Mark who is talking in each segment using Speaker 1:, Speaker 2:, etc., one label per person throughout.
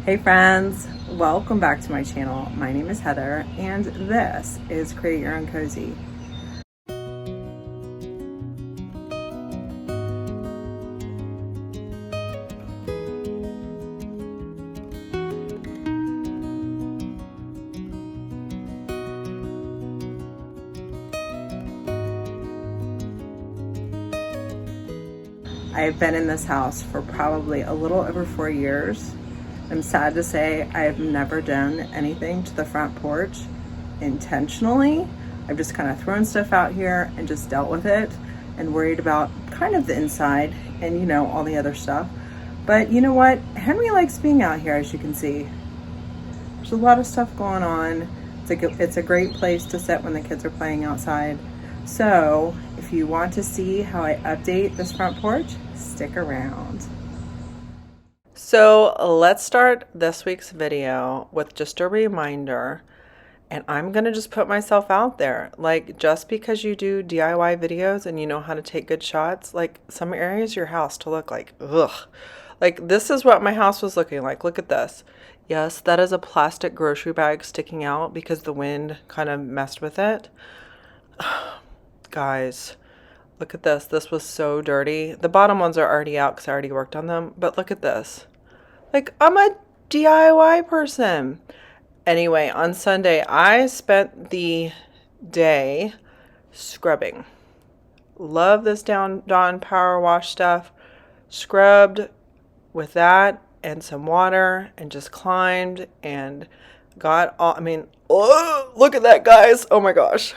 Speaker 1: Hey friends, welcome back to my channel. My name is Heather and this is Create Your Own Cozy. I have been in this house for probably a little over 4 years. I'm sad to say I have never done anything to the front porch intentionally. I've just kind of thrown stuff out here and just dealt with it and worried about kind of the inside and all the other stuff. But you know what? Henry likes being out here, as you can see. There's a lot of stuff going on. It's a great place to sit when the kids are playing outside. So if you want to see how I update this front porch, stick around. So let's start this week's video with just a reminder, and I'm going to just put myself out there. Like, just because you do DIY videos and you know how to take good shots, like some areas of your house to look like, ugh. Like, this is what my house was looking like. Look at this. Yes, that is a plastic grocery bag sticking out because the wind kind of messed with it. Guys, look at this. This was so dirty. The bottom ones are already out because I already worked on them. But look at this. Like, I'm a DIY person. Anyway, on Sunday, I spent the day scrubbing. Love this Dawn Power Wash stuff. Scrubbed with that and some water and just climbed and got all, oh, look at that, guys. Oh my gosh.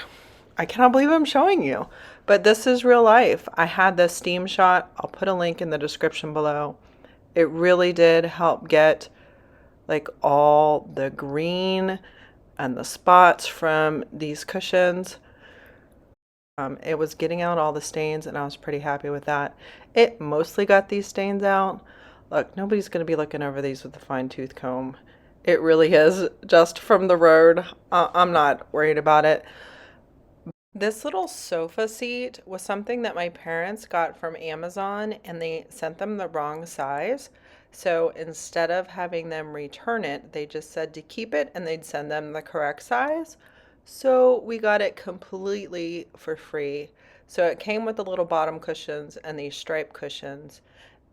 Speaker 1: I cannot believe I'm showing you. But this is real life. I had this Steamshot. I'll put a link in the description below. It really did help get like all the green and the spots from these cushions. It was getting out all the stains and I was pretty happy with that. It mostly got these stains out. Look, nobody's going to be looking over these with a fine-tooth comb. It really is just from the road. I'm not worried about it. This little sofa seat was something that my parents got from Amazon and they sent them the wrong size. So instead of having them return it, they just said to keep it and they'd send them the correct size. So we got it completely for free. So it came with the little bottom cushions and these striped cushions.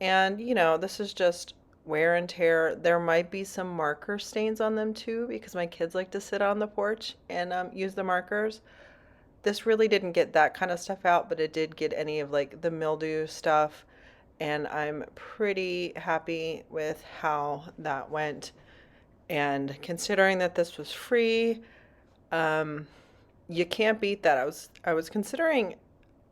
Speaker 1: And this is just wear and tear. There might be some marker stains on them too because my kids like to sit on the porch and use the markers. This really didn't get that kind of stuff out, but it did get any of like the mildew stuff. And I'm pretty happy with how that went. And considering that this was free, you can't beat that. I was considering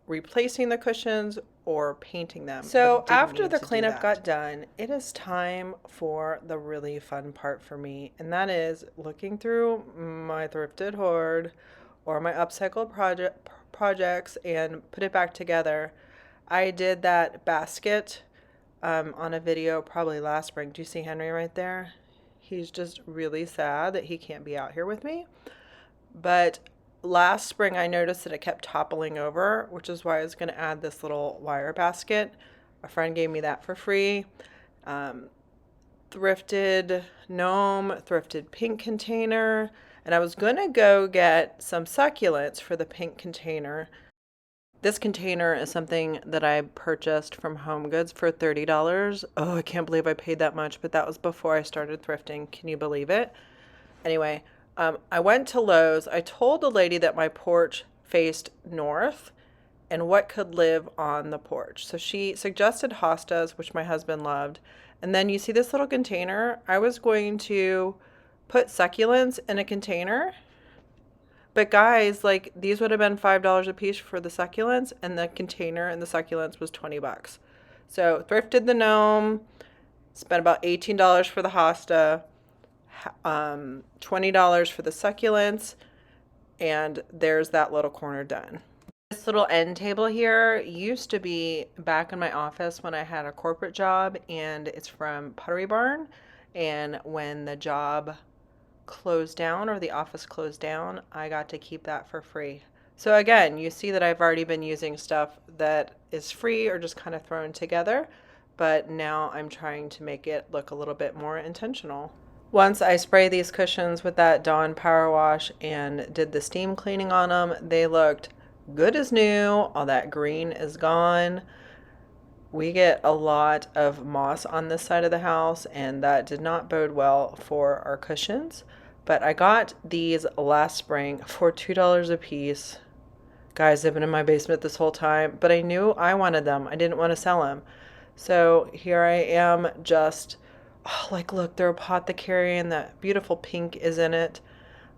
Speaker 1: replacing the cushions or painting them. So after the cleanup got done, it is time for the really fun part for me. And that is looking through my thrifted hoard or my upcycled projects and put it back together. I did that basket on a video probably last spring. Do you see Henry right there? He's just really sad that he can't be out here with me. But last spring I noticed that it kept toppling over, which is why I was going to add this little wire basket. A friend gave me that for free. Thrifted gnome, thrifted pink container. And I was going to go get some succulents for the pink container. This container is something that I purchased from Home Goods for $30. Oh, I can't believe I paid that much, but that was before I started thrifting. Can you believe it? Anyway, I went to Lowe's. I told the lady that my porch faced north and what could live on the porch. So she suggested hostas, which my husband loved. And then you see this little container. I was going to put succulents in a container. But guys, like, these would have been $5 a piece for the succulents, and the container and the succulents was 20 bucks. So thrifted the gnome, spent about $18 for the hosta, $20 for the succulents, and there's that little corner done. This little end table here used to be back in my office when I had a corporate job, and it's from Pottery Barn. And when the job closed down or the office closed down, I got to keep that for free. So again, you see that I've already been using stuff that is free or just kind of thrown together, but now I'm trying to make it look a little bit more intentional. Once I spray these cushions with that Dawn Power Wash and did the steam cleaning on them, they looked good as new. All that green is gone. We get a lot of moss on this side of the house, and that did not bode well for our cushions. But I got these last spring for $2 a piece. Guys, they've been in my basement this whole time, but I knew I wanted them. I didn't want to sell them. So here I am just, oh, like, look, they're apothecary and that beautiful pink is in it.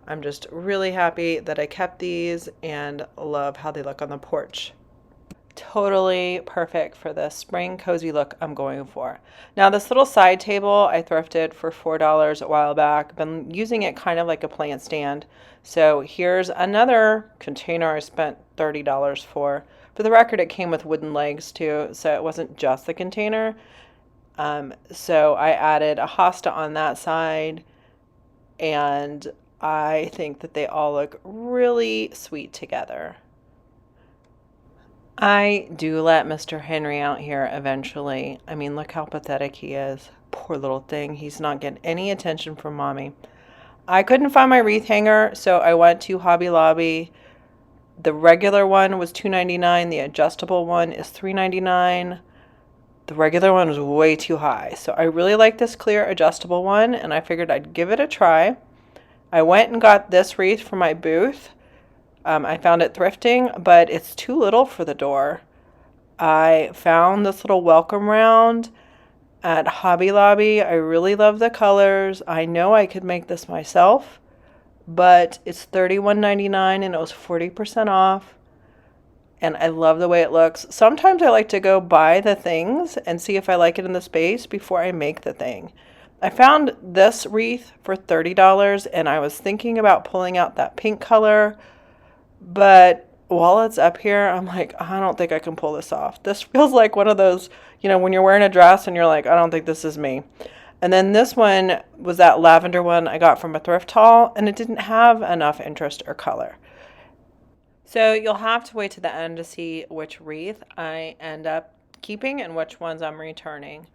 Speaker 1: I'm just really happy that I kept these and love how they look on the porch. Totally perfect for the spring cozy look I'm going for. Now this little side table I thrifted for $4 a while back. Been using it kind of like a plant stand. So here's another container I spent $30 for. For the record, it came with wooden legs too, so it wasn't just the container. So I added a hosta on that side, and I think that they all look really sweet together. I do let Mr. Henry out here eventually. I mean, look how pathetic he is. Poor little thing. He's not getting any attention from mommy. I couldn't find my wreath hanger, so I went to Hobby Lobby. The regular one was $2.99. The adjustable one is $3.99. The regular one was way too high. So I really like this clear adjustable one, and I figured I'd give it a try. I went and got this wreath for my booth. I found it thrifting, but it's too little for the door. I found this little welcome round at Hobby Lobby. I really love the colors. I know I could make this myself, but it's $31.99 and it was 40% off. And I love the way it looks. Sometimes I like to go buy the things and see if I like it in the space before I make the thing. I found this wreath for $30 and I was thinking about pulling out that pink color. But while it's up here, I'm like, I don't think I can pull this off. This feels like one of those, when you're wearing a dress and you're like, I don't think this is me. And then this one was that lavender one I got from a thrift haul, and it didn't have enough interest or color. So you'll have to wait to the end to see which wreath I end up keeping and which ones I'm returning.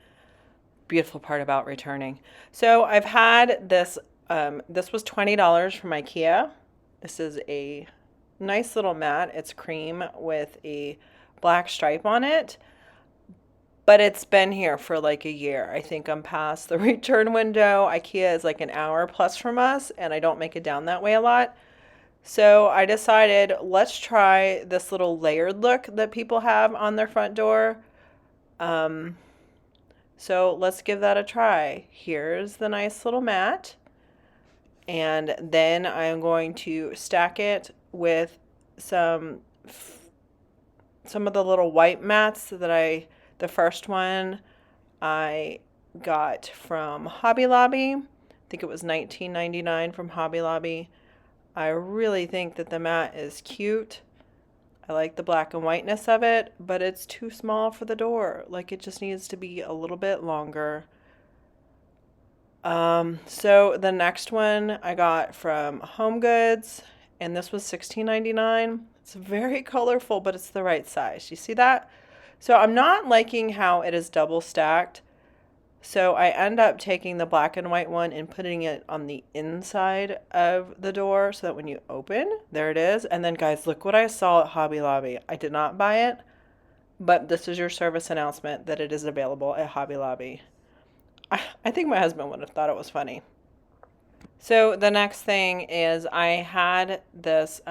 Speaker 1: Beautiful part about returning. So I've had this, this was $20 from IKEA. This is a nice little mat. It's cream with a black stripe on it, but it's been here for like a year. I think I'm past the return window. IKEA is like an hour plus from us, and I don't make it down that way a lot. So I decided, let's try this little layered look that people have on their front door. So let's give that a try. Here's the nice little mat, and then I'm going to stack it with some of the little white mats that the first one I got from Hobby Lobby. I think it was $19.99 from Hobby Lobby. I really think that the mat is cute. I like the black and whiteness of it, but it's too small for the door. Like, it just needs to be a little bit longer. So the next one I got from Home Goods, and this was $16.99. It's very colorful, but it's the right size. You see that? So I'm not liking how it is double stacked. So I end up taking the black and white one and putting it on the inside of the door so that when you open, there it is. And then, guys, look what I saw at Hobby Lobby. I did not buy it, but this is your service announcement that it is available at Hobby Lobby. I think my husband would have thought it was funny. So the next thing is I had this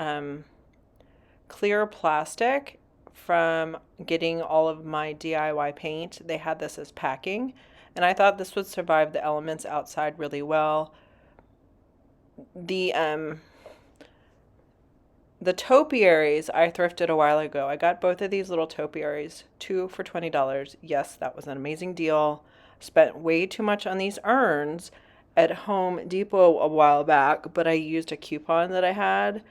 Speaker 1: clear plastic from getting all of my DIY paint. They had this as packing, and I thought this would survive the elements outside really well. The topiaries I thrifted a while ago. I got both of these little topiaries, 2 for $20. Yes, that was an amazing deal. Spent way too much on these urns at Home Depot a while back, but I used a coupon that I had.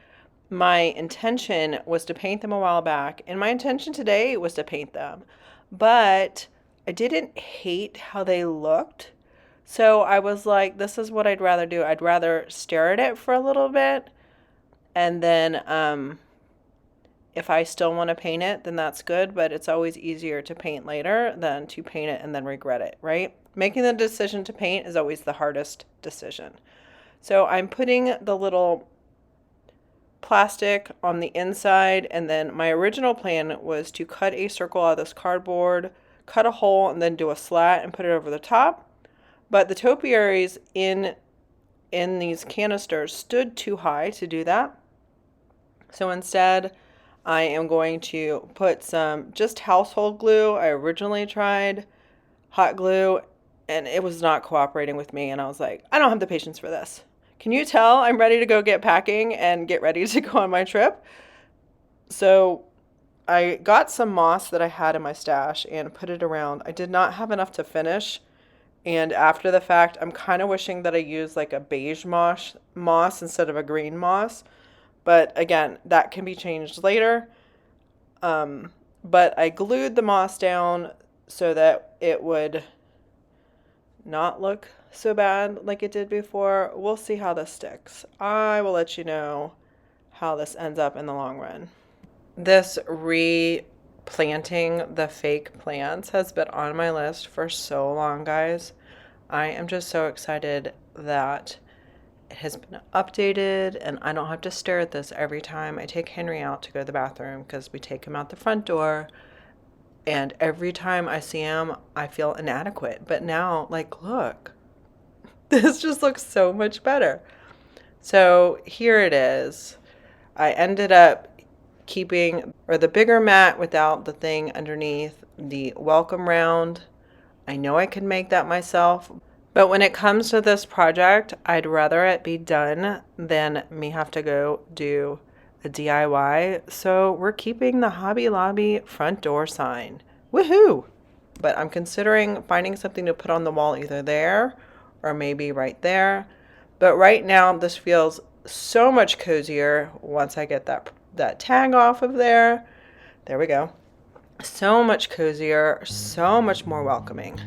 Speaker 1: My intention was to paint them a while back, and my intention today was to paint them, but I didn't hate how they looked. So I was like, this is what I'd rather do. I'd rather stare at it for a little bit, and then If I still want to paint it, then that's good, but it's always easier to paint later than to paint it and then regret it, right? Making the decision to paint is always the hardest decision. So I'm putting the little plastic on the inside, and then my original plan was to cut a circle out of this cardboard, cut a hole, and then do a slat and put it over the top. But the topiaries in these canisters stood too high to do that. So instead, I am going to put some just household glue. I originally tried hot glue, and it was not cooperating with me, and I was like, I don't have the patience for this. Can you tell I'm ready to go get packing and get ready to go on my trip? So I got some moss that I had in my stash and put it around. I did not have enough to finish. And after the fact, I'm kind of wishing that I used like a beige moss instead of a green moss. But again, that can be changed later. But I glued the moss down so that it would not look so bad like it did before. We'll see how this sticks. I will let you know how this ends up in the long run. This replanting the fake plants has been on my list for so long, guys. I am just so excited that it has been updated and I don't have to stare at this every time I take Henry out to go to the bathroom, because we take him out the front door, and every time I see him I feel inadequate. But now, like, look, this just looks so much better. So here it is. I ended up keeping the bigger mat without the thing underneath, the welcome round. I know I could make that myself, but when it comes to this project, I'd rather it be done than me have to go do a DIY. So we're keeping the Hobby Lobby front door sign. Woohoo! But I'm considering finding something to put on the wall either there or maybe right there. But right now, this feels so much cozier once I get that tag off of there. There we go. So much cozier, so much more welcoming.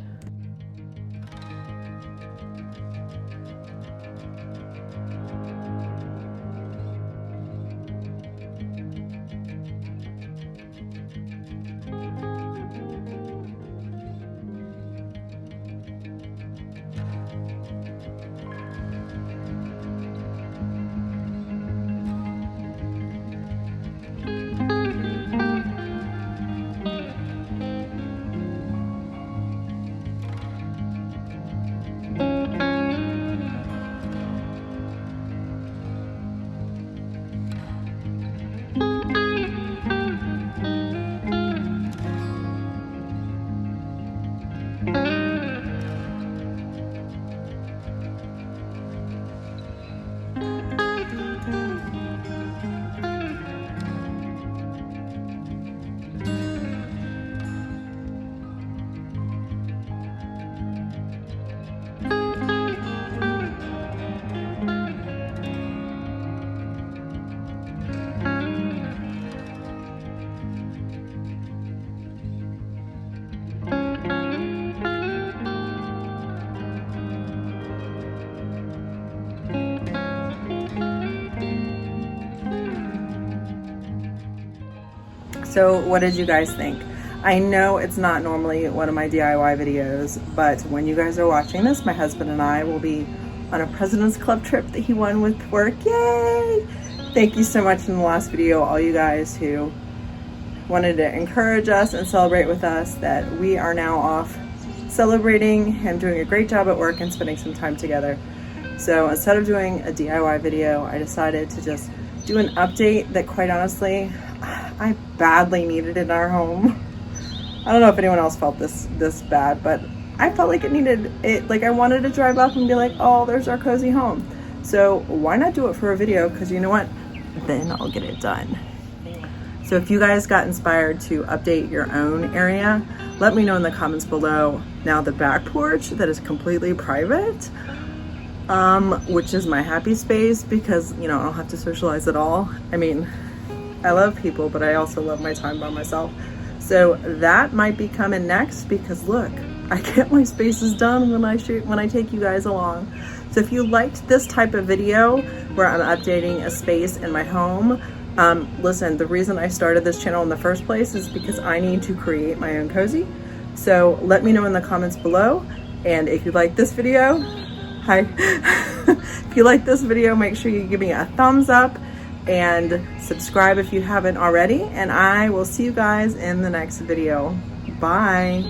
Speaker 1: So what did you guys think? I know it's not normally one of my DIY videos, but when you guys are watching this, my husband and I will be on a President's Club trip that he won with work. Yay! Thank you so much in the last video, all you guys who wanted to encourage us and celebrate with us that we are now off celebrating him doing a great job at work and spending some time together. So instead of doing a DIY video, I decided to just do an update that, quite honestly, I badly needed in our home. I don't know if anyone else felt this bad, but I felt like it needed it. Like, I wanted to drive up and be like, oh, there's our cozy home. So why not do it for a video? Because you know what? Then I'll get it done. So if you guys got inspired to update your own area, let me know in the comments below. Now the back porch that is completely private, which is my happy space, because, you know, I don't have to socialize at all. I mean, I love people, but I also love my time by myself. So that might be coming next, because look, I get my spaces done when I take you guys along. So if you liked this type of video where I'm updating a space in my home, Listen, the reason I started this channel in the first place is because I need to create my own cozy. So let me know in the comments below. And if you like this video, hi. If you like this video, make sure you give me a thumbs up and subscribe if you haven't already. And I will see you guys in the next video. Bye.